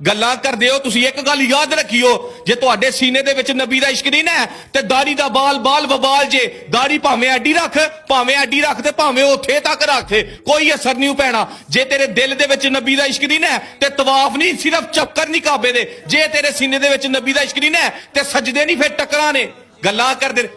ਗੱਲਾਂ ਕਰਦੇ ਹੋ ਤੁਸੀਂ। ਇੱਕ ਗੱਲ ਯਾਦ ਰੱਖਿਓ, ਜੇ ਤੁਹਾਡੇ ਸੀਨੇ ਦੇ ਵਿੱਚ ਨਬੀ ਦਾ ਇਸ਼ਕ ਨਹੀਂ ਨਾ ਤੇ ਦਾੜੀ ਦਾ ਬਾਲ ਬਬਾਲ ਜੇ ਦਾੜੀ ਭਾਵੇਂ ਐਡੀ ਰੱਖ ਤੇ ਭਾਵੇਂ ਉੱਥੇ ਤੱਕ ਰੱਖ, ਕੋਈ ਅਸਰ ਨਹੀਂ ਪੈਣਾ। ਜੇ ਤੇਰੇ ਦਿਲ ਦੇ ਵਿੱਚ ਨਬੀ ਦਾ ਇਸ਼ਕ ਨਹੀਂ ਨਾ ਤੇ ਤਵਾਫ ਨਹੀਂ, ਸਿਰਫ ਚੱਕਰ ਨਹੀਂ ਕਾਬੇ ਦੇ। ਜੇ ਤੇਰੇ ਸੀਨੇ ਦੇ ਵਿੱਚ ਨਬੀ ਦਾ ਇਸ਼ਕ ਨਹੀਂ ਨਾ ਤੇ ਸਜਦੇ ਨਹੀਂ, ਫਿਰ ਟੱਕਰਾਂ ਨੇ। ਗੱਲਾਂ ਕਰਦੇ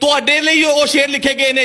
ਤੁਹਾਡੇ ਲਈ ਉਹ ਸ਼ੇਰ ਲਿਖੇ ਗਏ ਨੇ,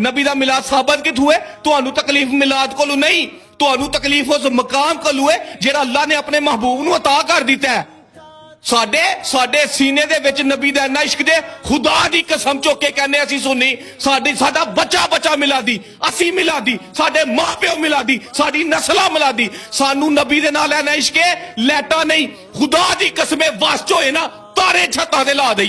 ਨਬੀ ਦਾ ਮਿਲਾਦ ਸਾਬਤ ਕਿਥੋਂ ਹੈ? ਤੁਹਾਨੂੰ ਤਕਲੀਫ ਮਿਲਾਦ ਕੋਲੋਂ ਨਹੀਂ, ਤੁਹਾਨੂੰ ਤਕਲੀਫ ਉਸ ਮਕਾਮ ਕੋਲੋਂ ਹੈ ਜਿਹੜਾ ਅੱਲਾਹ ਨੇ ਆਪਣੇ ਮਹਿਬੂਬ ਨੂੰ عطا ਕਰ ਦਿੱਤਾ ਹੈ। ਸਾਡੇ ਸੀਨੇ ਦੇ ਵਿੱਚ ਨਬੀ ਦਾ ਇੰਨਾ ਇਸ਼ਕ ਦੇ ਖੁਦਾ ਦੀ ਕਸਮ ਚੁੱਕ ਕੇ ਕਹਿੰਦੇ ਅਸੀਂ ਸੁੰਨੀ, ਸਾਡਾ ਬੱਚਾ ਮਿਲਾਦੀ, ਅਸੀਂ ਮਿਲਾਦੀ, ਸਾਡੇ ਮਾਪਿਓ ਮਿਲਾਦੀ, ਸਾਡੀ ਨਸਲਾਂ ਮਿਲਾਦੀ। ਸਾਨੂੰ ਨਬੀ ਦੇ ਨਾਲ ਇੰਨਾ ਇਸ਼ਕ ਹੈ, ਲੈਟਾ ਨਹੀਂ। ਖੁਦਾ ਦੀ ਕਸਮੇ ਵਸ ਹੋਏ ਨਾ ਤਾਰੇ ਛੱਤਾਂ ਤੇ ਲਾ ਦੇਈ।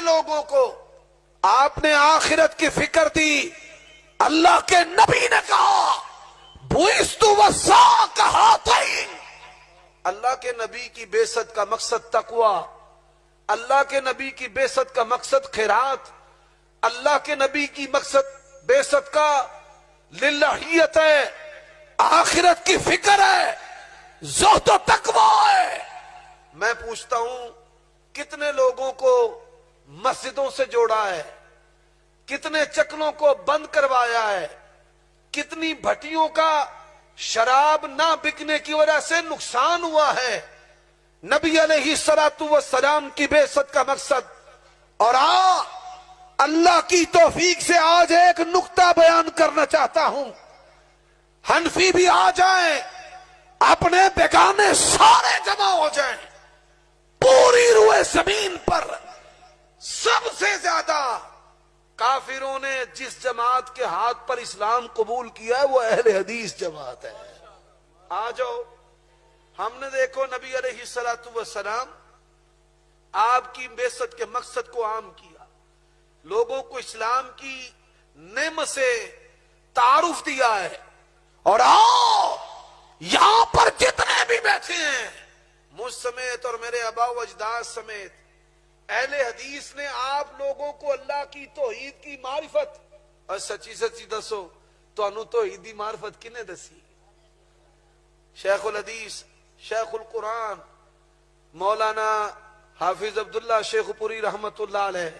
کتنے لوگوں کو آپ نے آخرت کی فکر دی؟ اللہ کے نبی نے کہا بُعِثْتُ وَسَاقَ هَاتَيْنِ، اللہ کے نبی کی بعثت کا مقصد تقوی، اللہ کے نبی کی بعثت کا مقصد خیرات، اللہ کے نبی کی مقصد بعثت کا للہیت ہے، آخرت کی فکر ہے، زہد و تقوی ہے۔ میں پوچھتا ہوں کتنے لوگوں کو مسجدوں سے جوڑا ہے، کتنے چکنوں کو بند کروایا ہے، کتنی بھٹیوں کا شراب نہ بکنے کی وجہ سے نقصان ہوا ہے۔ نبی علیہ السلام کی بعثت کا مقصد، اور اللہ کی توفیق سے آج ایک نقطہ بیان کرنا چاہتا ہوں، حنفی بھی آ جائیں، اپنے بیگانے سارے جمع ہو جائیں، پوری روئے زمین پر سب سے زیادہ کافروں نے جس جماعت کے ہاتھ پر اسلام قبول کیا ہے وہ اہل حدیث جماعت ہے۔ آ جاؤ، ہم نے دیکھو نبی علیہ السلام آپ کی بعثت کے مقصد کو عام کیا، لوگوں کو اسلام کی نعمت سے تعارف دیا ہے، اور آؤ یہاں پر جتنے بھی بیٹھے ہیں مجھ سمیت اور میرے آبا و اجداد سمیت، اہل حدیث نے آپ لوگوں کو اللہ کی توحید کی معرفت، اور سچی سچی دسو تو توحید دی معرفت کنے دسی؟ شیخ الحدیث، شیخ القرآن مولانا حافظ عبداللہ شیخ پوری رحمت اللہ علیہ،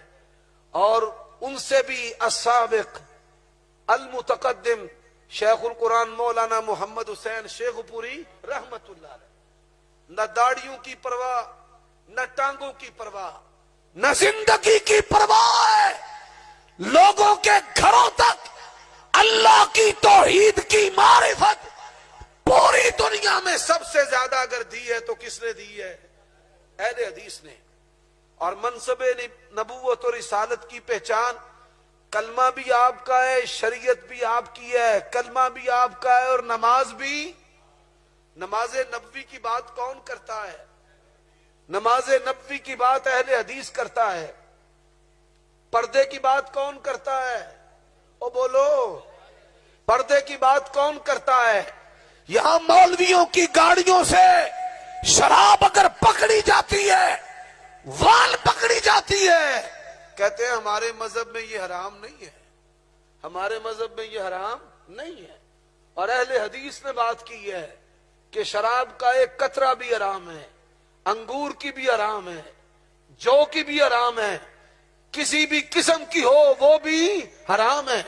اور ان سے بھی السابق المتقدم شیخ القرآن مولانا محمد حسین شیخ پوری رحمت اللہ علیہ۔ نہ داڑیوں کی پرواہ، نہ ٹانگوں کی پرواہ، نہ زندگی کی پرواہ ہے، لوگوں کے گھروں تک اللہ کی توحید کی معرفت پوری دنیا میں سب سے زیادہ اگر دی ہے تو کس نے دی ہے؟ اہل حدیث نے۔ اور منصب نبوت اور رسالت کی پہچان، کلمہ بھی آپ کا ہے، شریعت بھی آپ کی ہے، کلمہ بھی آپ کا ہے اور نماز بھی۔ نماز نبوی کی بات کون کرتا ہے؟ نماز نبوی کی بات اہل حدیث کرتا ہے۔ پردے کی بات کون کرتا ہے؟ او بولو، پردے کی بات کون کرتا ہے؟ یہاں مولویوں کی گاڑیوں سے شراب اگر پکڑی جاتی ہے، وال پکڑی جاتی ہے، کہتے ہیں ہمارے مذہب میں یہ حرام نہیں ہے، ہمارے مذہب میں یہ حرام نہیں ہے۔ اور اہل حدیث نے بات کی ہے کہ شراب کا ایک قطرہ بھی حرام ہے، انگور کی بھی حرام ہے، جو کی بھی حرام ہے، کسی بھی قسم کی ہو وہ بھی حرام ہے۔